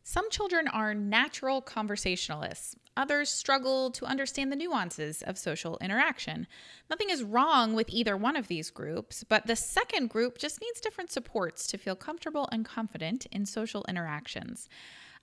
Some children are natural conversationalists. Others struggle to understand the nuances of social interaction. Nothing is wrong with either one of these groups, but the second group just needs different supports to feel comfortable and confident in social interactions.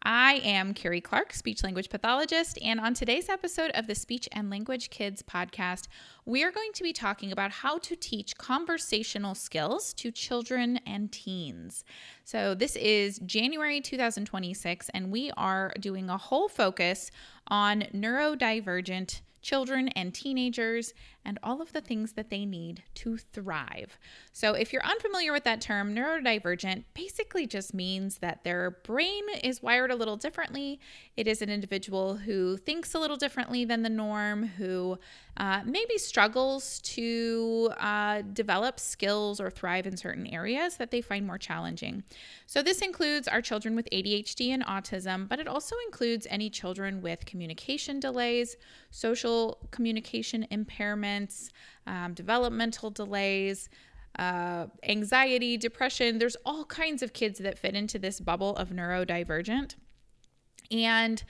I am Carrie Clark, speech language pathologist, and on today's episode of the Speech and Language Kids podcast, we are going to be talking about how to teach conversational skills to children and teens. So this is January 2026, and we are doing a whole focus on neurodivergent children and teenagers and all of the things that they need to thrive. So if you're unfamiliar with that term, neurodivergent basically just means that their brain is wired a little differently. It is an individual who thinks a little differently than the norm, who maybe struggles to develop skills or thrive in certain areas that they find more challenging. So this includes our children with ADHD and autism, but it also includes any children with communication delays, social communication impairments, developmental delays, anxiety, depression. There's all kinds of kids that fit into this bubble of neurodivergent. And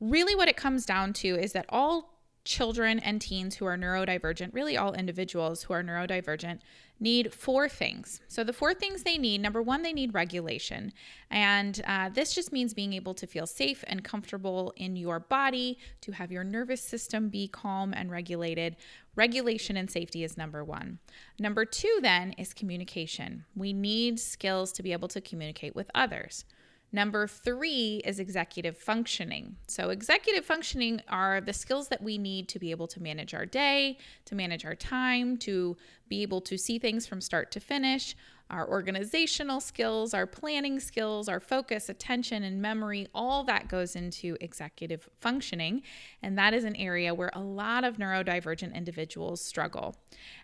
really what it comes down to is that all children and teens who are neurodivergent, really all individuals who are neurodivergent, need four things. So the four things they need, number one, they need regulation. And this just means being able to feel safe and comfortable in your body, to have your nervous system be calm and regulated. Regulation and safety is number one. Number two then is communication. We need skills to be able to communicate with others. Number three is executive functioning. So executive functioning are the skills that we need to be able to manage our day, to manage our time, to be able to see things from start to finish. Our organizational skills, our planning skills, our focus, attention, and memory, all that goes into executive functioning. And that is an area where a lot of neurodivergent individuals struggle.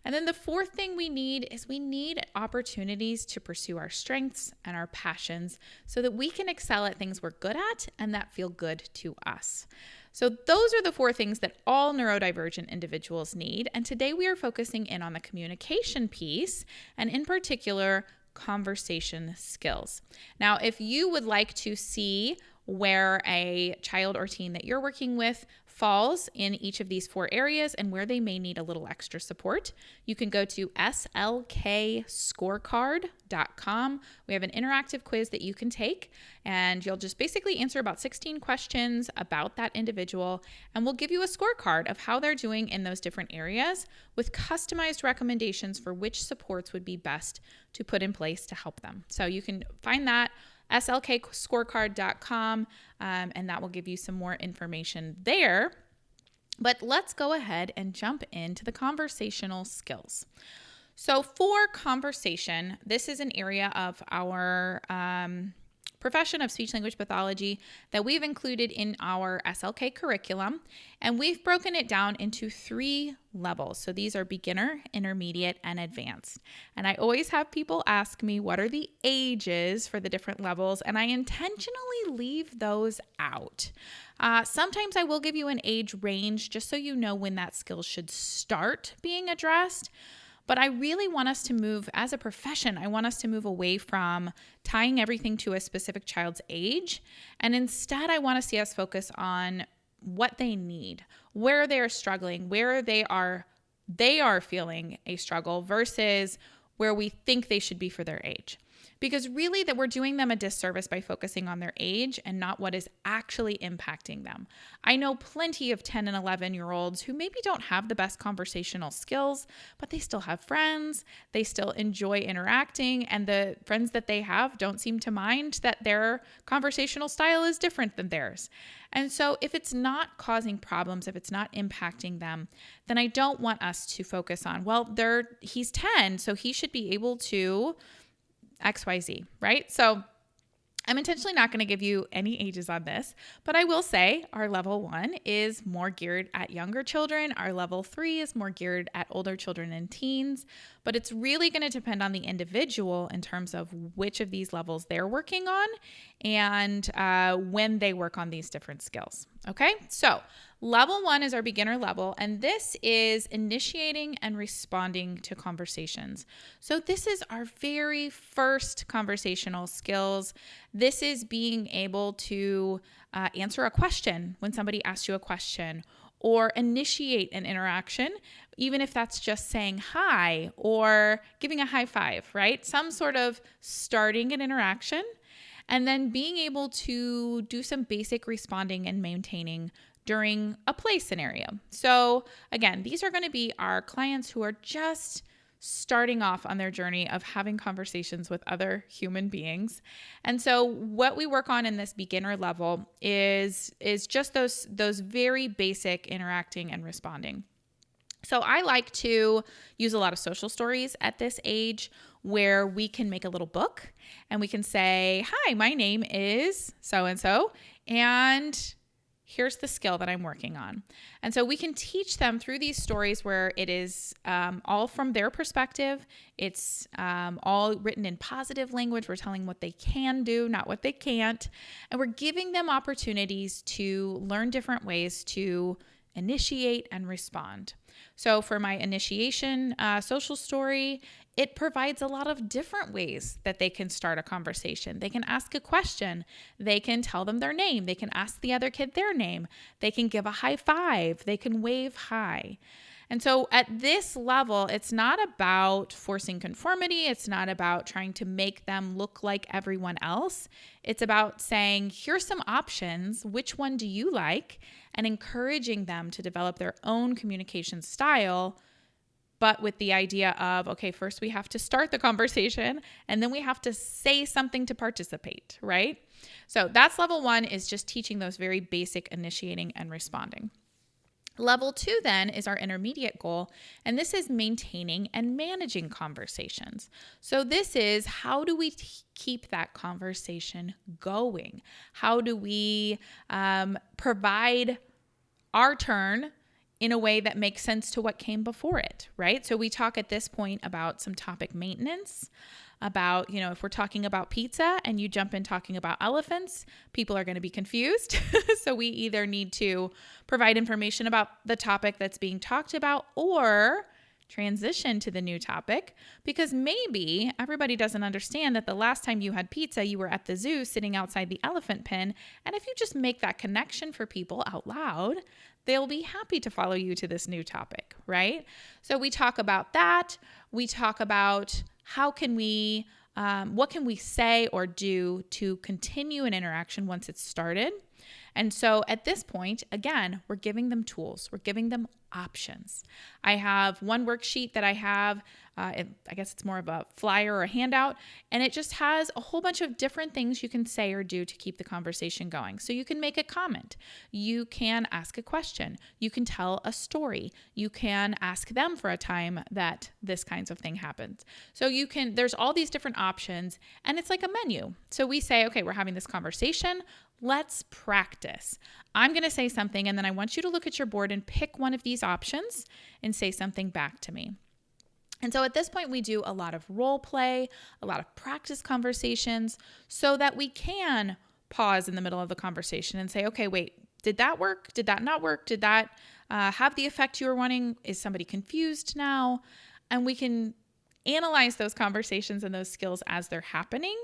And then the fourth thing we need is we need opportunities to pursue our strengths and our passions so that we can excel at things we're good at and that feel good to us. So those are the four things that all neurodivergent individuals need. And today we are focusing in on the communication piece, and in particular, conversation skills. Now, if you would like to see where a child or teen that you're working with falls in each of these four areas and where they may need a little extra support, you can go to slkscorecard.com. We have an interactive quiz that you can take, and you'll just basically answer about 16 questions about that individual, and we'll give you a scorecard of how they're doing in those different areas with customized recommendations for which supports would be best to put in place to help them. So you can find that slkscorecard.com, and that will give you some more information there. But let's go ahead and jump into the conversational skills. So for conversation, this is an area of our profession of speech language pathology that we've included in our SLK curriculum, and we've broken it down into 3 levels. So these are beginner, intermediate, and advanced. And I always have people ask me what are the ages for the different levels, and I intentionally leave those out. Sometimes I will give you an age range just so you know when that skill should start being addressed. But I really want us to move, as a profession, I want us to move away from tying everything to a specific child's age. And instead, I want to see us focus on what they need, where they're struggling, where they are feeling a struggle versus where we think they should be for their age. Because really that we're doing them a disservice by focusing on their age and not what is actually impacting them. I know plenty of 10 and 11-year-olds who maybe don't have the best conversational skills, but they still have friends, they still enjoy interacting, and the friends that they have don't seem to mind that their conversational style is different than theirs. And so if it's not causing problems, if it's not impacting them, then I don't want us to focus on, well, he's 10, so he should be able to XYZ, right? So I'm intentionally not going to give you any ages on this, but I will say our level 1 is more geared at younger children. Our level 3 is more geared at older children and teens, but it's really going to depend on the individual in terms of which of these levels they're working on and when they work on these different skills. Okay, so Level 1 is our beginner level, and this is initiating and responding to conversations. So this is our very first conversational skills. This is being able to answer a question when somebody asks you a question, or initiate an interaction, even if that's just saying hi or giving a high five, right? Some sort of starting an interaction, and then being able to do some basic responding and maintaining during a play scenario. So again, these are going to be our clients who are just starting off on their journey of having conversations with other human beings. And so what we work on in this beginner level is just those very basic interacting and responding. So I like to use a lot of social stories at this age where we can make a little book and we can say, hi, my name is so-and-so, and here's the skill that I'm working on. And so we can teach them through these stories where it is all from their perspective. It's all written in positive language. We're telling what they can do, not what they can't. And we're giving them opportunities to learn different ways to initiate and respond. So for my initiation social story, it provides a lot of different ways that they can start a conversation. They can ask a question. They can tell them their name. They can ask the other kid their name. They can give a high five. They can wave hi. And so at this level, it's not about forcing conformity. It's not about trying to make them look like everyone else. It's about saying, here's some options. Which one do you like? And encouraging them to develop their own communication style, but with the idea of, okay, first we have to start the conversation and then we have to say something to participate, right? So that's level 1, is just teaching those very basic initiating and responding. Level 2 then is our intermediate goal, and this is maintaining and managing conversations. So this is, how do we keep that conversation going? How do we provide our turn in a way that makes sense to what came before it, right? So we talk at this point about some topic maintenance, about, if we're talking about pizza and you jump in talking about elephants, people are going to be confused. So we either need to provide information about the topic that's being talked about or transition to the new topic, because maybe everybody doesn't understand that the last time you had pizza, you were at the zoo sitting outside the elephant pen. And if you just make that connection for people out loud, they'll be happy to follow you to this new topic, right? So we talk about that. We talk about what can we say or do to continue an interaction once it's started. And so at this point, again, we're giving them tools. We're giving them options. I have one worksheet that I have, I guess it's more of a flyer or a handout, and it just has a whole bunch of different things you can say or do to keep the conversation going. So you can make a comment. You can ask a question. You can tell a story. You can ask them for a time that this kinds of thing happens. So there's all these different options, and it's like a menu. So we say, okay, we're having this conversation. Let's practice. I'm going to say something, and then I want you to look at your board and pick one of these options and say something back to me. And so at this point, we do a lot of role play, a lot of practice conversations, so that we can pause in the middle of the conversation and say, okay, wait, did that work? Did that not work? Did that have the effect you were wanting? Is somebody confused now? And we can analyze those conversations and those skills as they're happening,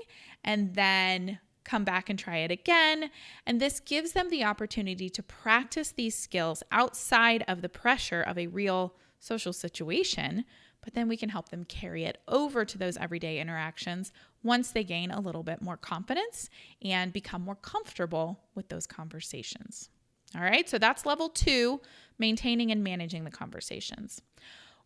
and then come back and try it again. And this gives them the opportunity to practice these skills outside of the pressure of a real social situation, but then we can help them carry it over to those everyday interactions once they gain a little bit more confidence and become more comfortable with those conversations. All right, so that's level 2, maintaining and managing the conversations.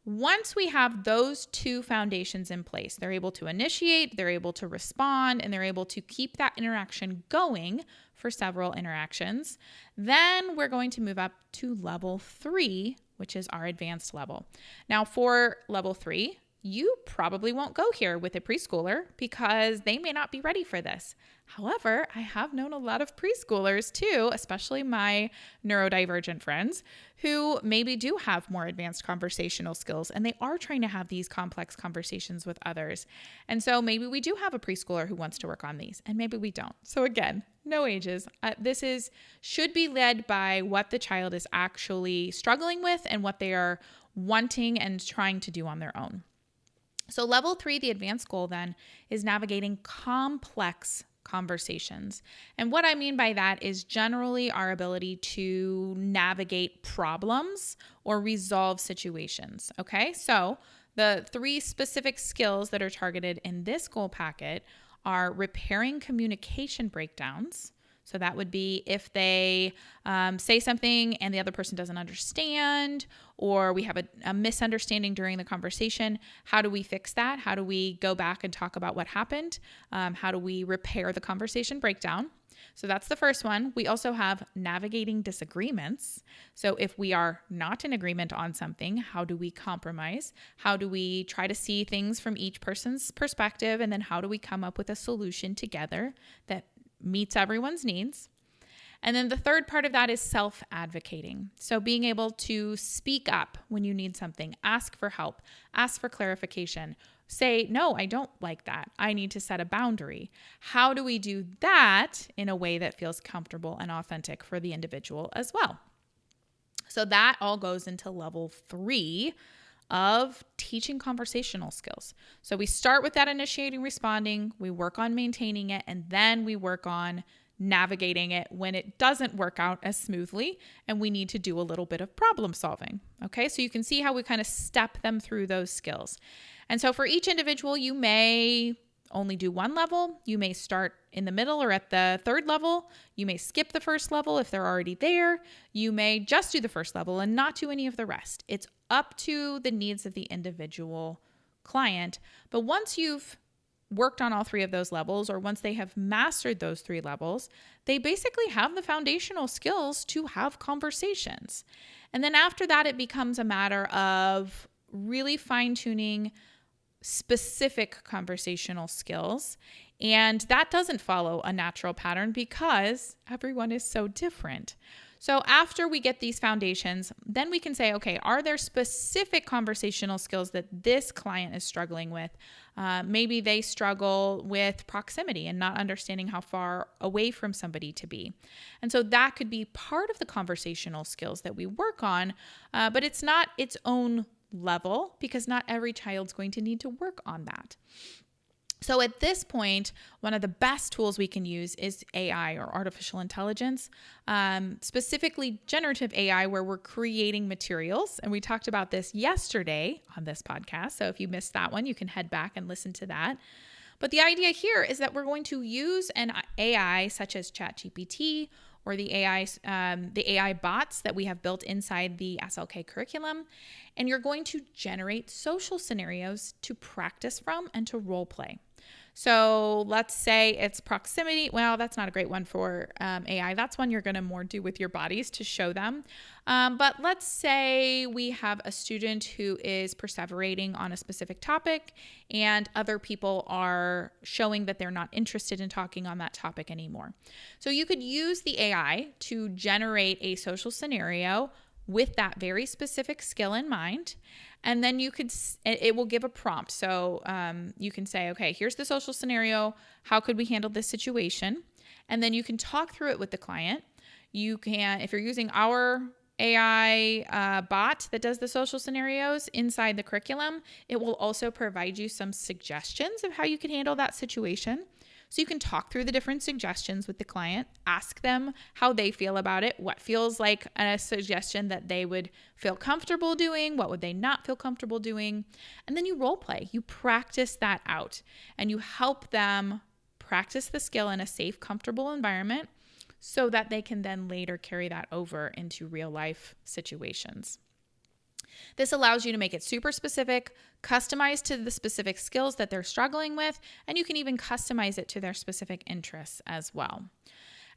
Once we have those 2 foundations in place, they're able to initiate, they're able to respond, and they're able to keep that interaction going for several interactions. Then we're going to move up to level 3, which is our advanced level. Now for level 3, you probably won't go here with a preschooler because they may not be ready for this. However, I have known a lot of preschoolers too, especially my neurodivergent friends, who maybe do have more advanced conversational skills and they are trying to have these complex conversations with others. And so maybe we do have a preschooler who wants to work on these and maybe we don't. So again, no ages. This should be led by what the child is actually struggling with and what they are wanting and trying to do on their own. So level 3, the advanced goal then, is navigating complex conversations. And what I mean by that is generally our ability to navigate problems or resolve situations. Okay, so the 3 specific skills that are targeted in this goal packet are repairing communication breakdowns. So that would be if they say something and the other person doesn't understand, or we have a misunderstanding during the conversation. How do we fix that? How do we go back and talk about what happened? How do we repair the conversation breakdown? So that's the first one. We also have navigating disagreements. So if we are not in agreement on something, how do we compromise? How do we try to see things from each person's perspective? And then how do we come up with a solution together that meets everyone's needs? And then the third part of that is self-advocating. So being able to speak up when you need something, ask for help, ask for clarification, say, no, I don't like that. I need to set a boundary. How do we do that in a way that feels comfortable and authentic for the individual as well? So that all goes into level 3 of teaching conversational skills. So we start with that initiating, responding, we work on maintaining it, and then we work on navigating it when it doesn't work out as smoothly and we need to do a little bit of problem solving. Okay, so you can see how we kind of step them through those skills. And so for each individual, you may only do one level. You may start in the middle or at the 3rd level. You may skip the 1st level if they're already there. You may just do the 1st level and not do any of the rest. It's up to the needs of the individual client. But once you've worked on all 3 of those levels, or once they have mastered those 3 levels, they basically have the foundational skills to have conversations. And then after that, it becomes a matter of really fine-tuning specific conversational skills. And that doesn't follow a natural pattern because everyone is so different. So after we get these foundations, then we can say, okay, are there specific conversational skills that this client is struggling with? Maybe they struggle with proximity and not understanding how far away from somebody to be. And so that could be part of the conversational skills that we work on, but it's not its own level because not every child's going to need to work on that. So at this point, one of the best tools we can use is AI or artificial intelligence, specifically generative AI, where we're creating materials. And we talked about this yesterday on this podcast. So if you missed that one, you can head back and listen to that. But the idea here is that we're going to use an AI such as ChatGPT or the AI bots that we have built inside the SLK curriculum. And you're going to generate social scenarios to practice from and to role play. So let's say it's proximity. Well, that's not a great one for AI. That's one you're going to more do with your bodies to show them. But let's say we have a student who is perseverating on a specific topic and other people are showing that they're not interested in talking on that topic anymore. So you could use the AI to generate a social scenario with that very specific skill in mind. And then it will give a prompt. So you can say, okay, here's the social scenario. How could we handle this situation? And then you can talk through it with the client. You can, if you're using our AI bot that does the social scenarios inside the curriculum, it will also provide you some suggestions of how you can handle that situation. So you can talk through the different suggestions with the client, ask them how they feel about it, what feels like a suggestion that they would feel comfortable doing, what would they not feel comfortable doing, and then you role play. You practice that out and you help them practice the skill in a safe, comfortable environment so that they can then later carry that over into real life situations. This allows you to make it super specific, customized to the specific skills that they're struggling with, and you can even customize it to their specific interests as well.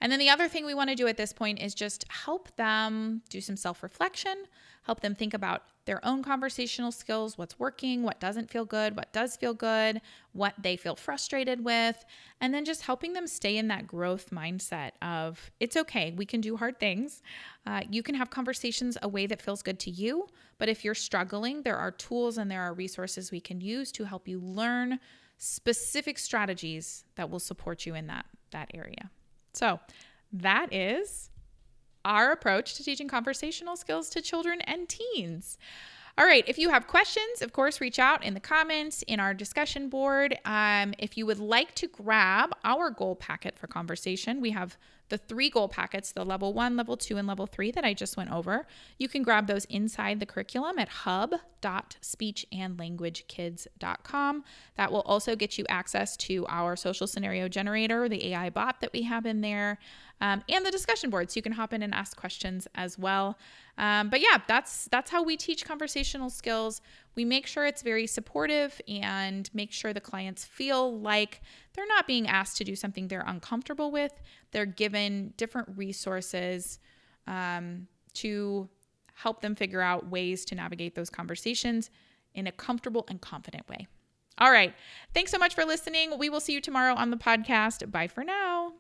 And then the other thing we want to do at this point is just help them do some self-reflection, help them think about their own conversational skills, what's working, what doesn't feel good, what does feel good, what they feel frustrated with, and then just helping them stay in that growth mindset of it's okay, we can do hard things. You can have conversations a way that feels good to you, but if you're struggling, there are tools and there are resources we can use to help you learn specific strategies that will support you in that area. So that is our approach to teaching conversational skills to children and teens. All right. If you have questions, of course, reach out in the comments in our discussion board. If you would like to grab our goal packet for conversation, we have the 3 goal packets, the level 1, level 2, and level 3 that I just went over. You can grab those inside the curriculum at hub.speechandlanguagekids.com. That will also get you access to our social scenario generator, the AI bot that we have in there, and the discussion board, so you can hop in and ask questions as well. But yeah, that's how we teach conversational skills. We make sure it's very supportive and make sure the clients feel like they're not being asked to do something they're uncomfortable with. They're given different resources to help them figure out ways to navigate those conversations in a comfortable and confident way. All right. Thanks so much for listening. We will see you tomorrow on the podcast. Bye for now.